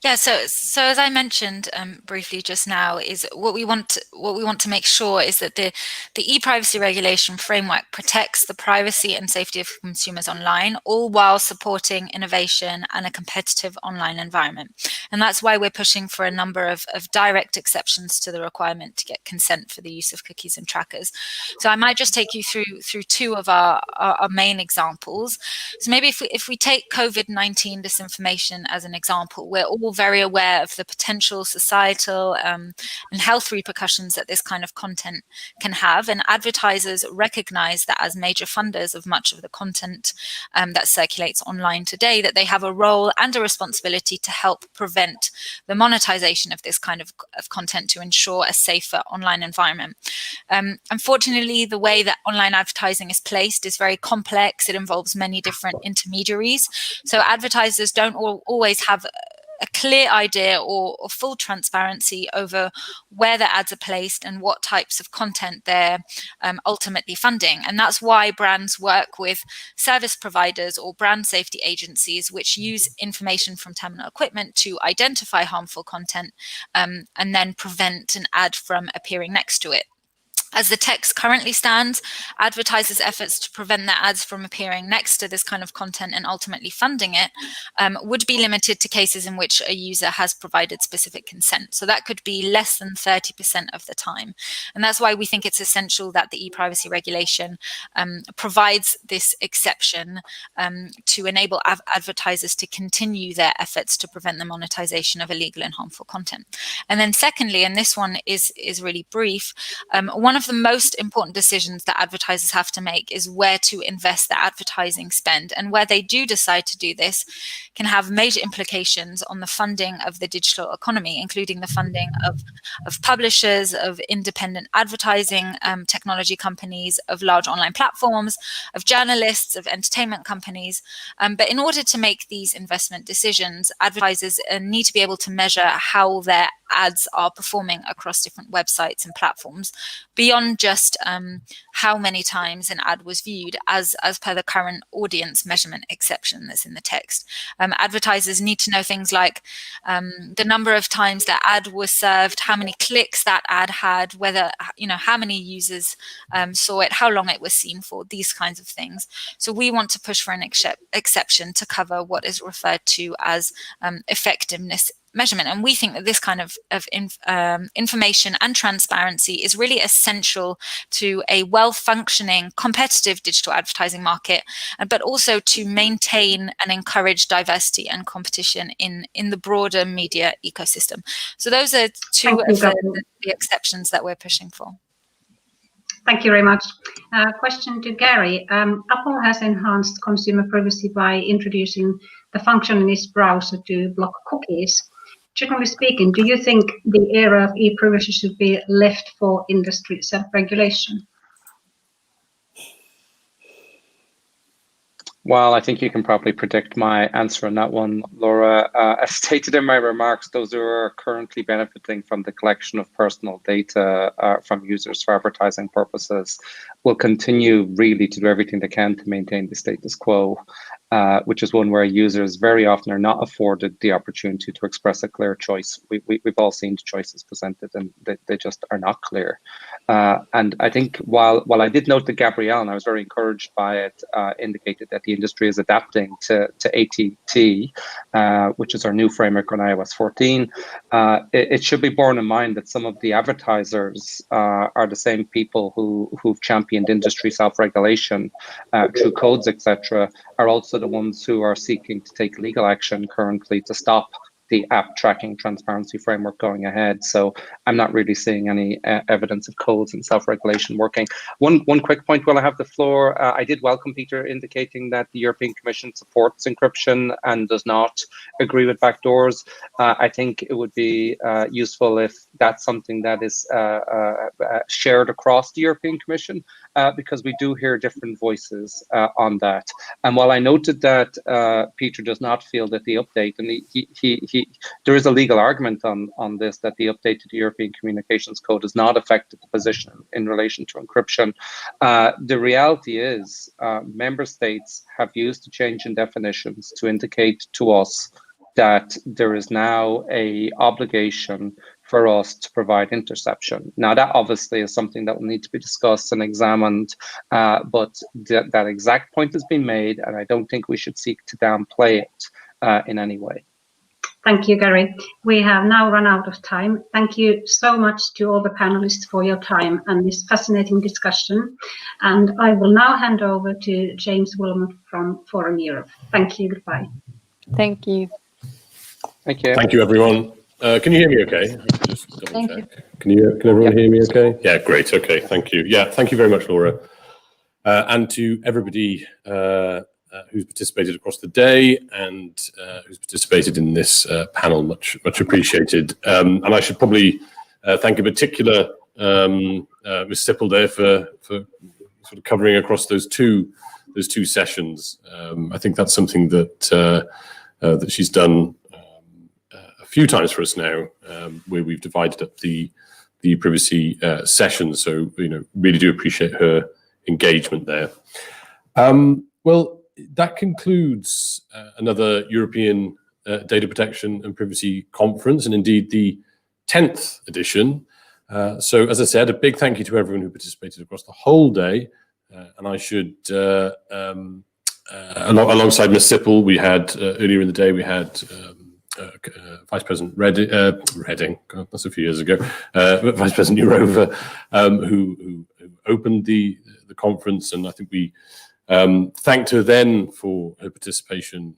Yeah, so as I mentioned briefly just now, is what we want to make sure is that the e-privacy regulation framework protects the privacy and safety of consumers online, all while supporting innovation and a competitive online environment. And that's why we're pushing for a number of direct exceptions to the requirement to get consent for the use of cookies and trackers. So I might just take you through two of our main examples. So maybe if we take COVID-19 disinformation as an example, we're all very aware of the potential societal and health repercussions that this kind of content can have. And advertisers recognize that as major funders of much of the content that circulates online today, that they have a role and a responsibility to help prevent the monetization of this kind of content to ensure a safer online environment. Unfortunately, the way that online advertising is placed is very complex. It involves many different intermediaries. So advertisers don't always have a clear idea or full transparency over where their ads are placed and what types of content they're ultimately funding. And that's why brands work with service providers or brand safety agencies, which use information from terminal equipment to identify harmful content and then prevent an ad from appearing next to it. As the text currently stands, advertisers' efforts to prevent their ads from appearing next to this kind of content and ultimately funding it would be limited to cases in which a user has provided specific consent. So that could be less than 30% of the time. And that's why we think it's essential that the e-privacy regulation provides this exception to enable advertisers to continue their efforts to prevent the monetization of illegal and harmful content. And then secondly, and this one is really brief, one of the most important decisions that advertisers have to make is where to invest their advertising spend. And where they do decide to do this can have major implications on the funding of the digital economy, including the funding of publishers, of independent advertising technology companies, of large online platforms, of journalists, of entertainment companies. But in order to make these investment decisions, advertisers need to be able to measure how their ads are performing across different websites and platforms, beyond just how many times an ad was viewed, as per the current audience measurement exception that's in the text. Advertisers need to know things like the number of times that ad was served, how many clicks that ad had, whether, how many users saw it, how long it was seen for, these kinds of things. So we want to push for an exception to cover what is referred to as effectiveness measurement. And we think that this kind of information and transparency is really essential to a well-functioning, competitive digital advertising market, but also to maintain and encourage diversity and competition in the broader media ecosystem. So those are two of the exceptions that we're pushing for. Thank you very much. Question to Gary. Apple has enhanced consumer privacy by introducing the function in its browser to block cookies. Generally speaking, do you think the era of e-privacy should be left for industry self-regulation? Well, I think you can probably predict my answer on that one, Laura. As stated in my remarks, those who are currently benefiting from the collection of personal data from users for advertising purposes will continue really to do everything they can to maintain the status quo, which is one where users very often are not afforded the opportunity to express a clear choice. We've all seen the choices presented and they just are not clear. And I think while I did note that Gabrielle, and I was very encouraged by it, indicated that the industry is adapting to ATT, which is our new framework on iOS 14, it should be borne in mind that some of the advertisers are the same people who've championed industry self-regulation through codes, etc., are also the ones who are seeking to take legal action currently to stop the app tracking transparency framework going ahead. So I'm not really seeing any evidence of codes and self-regulation working. One quick point while I have the floor, I did welcome Peter indicating that the European Commission supports encryption and does not agree with backdoors. I think it would be useful if that's something that is shared across the European Commission, because we do hear different voices on that. And while I noted that Peter does not feel that the update, and there is a legal argument on this, that the update to the European Communications Code has not affected the position in relation to encryption. The reality is member states have used the change in definitions to indicate to us that there is now a obligation for us to provide interception. Now, that obviously is something that will need to be discussed and examined, but that exact point has been made, and I don't think we should seek to downplay it in any way. Thank you, Gary. We have now run out of time. Thank you so much to all the panelists for your time and this fascinating discussion. And I will now hand over to James Wilmot from Forum Europe. Thank you. Goodbye. Thank you. Thank you. Thank you, everyone. Can you hear me okay? Just double Thank check. you. Can everyone hear me okay? Yeah, great. Okay, thank you. Yeah, thank you very much, Laura. And to everybody who's participated across the day and who's participated in this panel, much appreciated. And I should probably thank in particular Ms. Sippel there for sort of covering across those two sessions. I think that's something that that she's done a few times for us now, where we've divided up the privacy sessions. So really do appreciate her engagement there. Well, that concludes another European Data Protection and Privacy Conference, and indeed the 10th edition. So, as I said, a big thank you to everyone who participated across the whole day. And I should, alongside Ms. Sippel, we had earlier in the day, we had Vice President Redding, God, that's a few years ago, Vice President Jourova, who opened the conference, and I think we thanked her then for her participation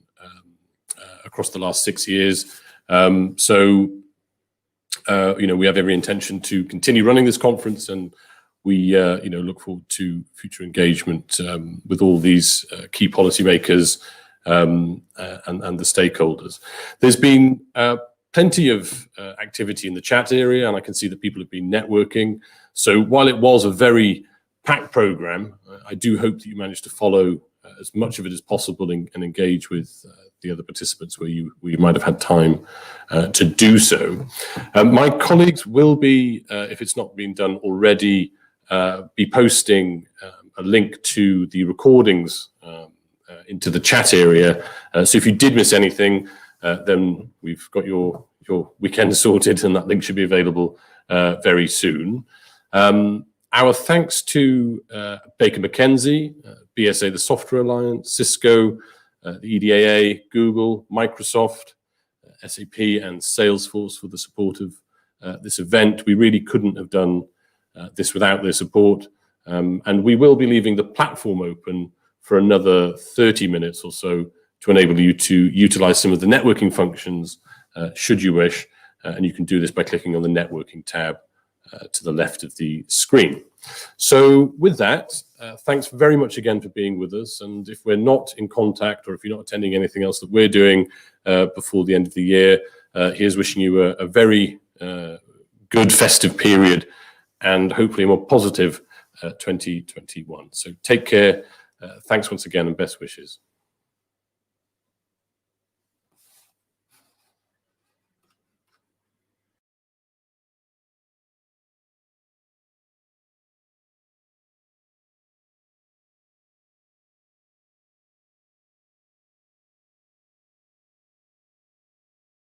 across the last 6 years. So, we have every intention to continue running this conference, and we, look forward to future engagement with all these key policymakers and the stakeholders. There's been plenty of activity in the chat area, and I can see that people have been networking. So while it was a very packed program, I do hope that you managed to follow as much of it as possible and engage with the other participants where you might have had time to do so. My colleagues will be, if it's not been done already, be posting a link to the recordings into the chat area. So if you did miss anything, then we've got your weekend sorted, and that link should be available very soon. Our thanks to Baker McKenzie, BSA, the Software Alliance, Cisco, the EDAA, Google, Microsoft, SAP, and Salesforce for the support of this event. We really couldn't have done this without their support. And we will be leaving the platform open for another 30 minutes or so to enable you to utilize some of the networking functions, should you wish. And you can do this by clicking on the networking tab to the left of the screen. So with that, thanks very much again for being with us. And if we're not in contact, or if you're not attending anything else that we're doing before the end of the year, here's wishing you a very good festive period and hopefully a more positive 2021. So take care. Thanks once again and best wishes.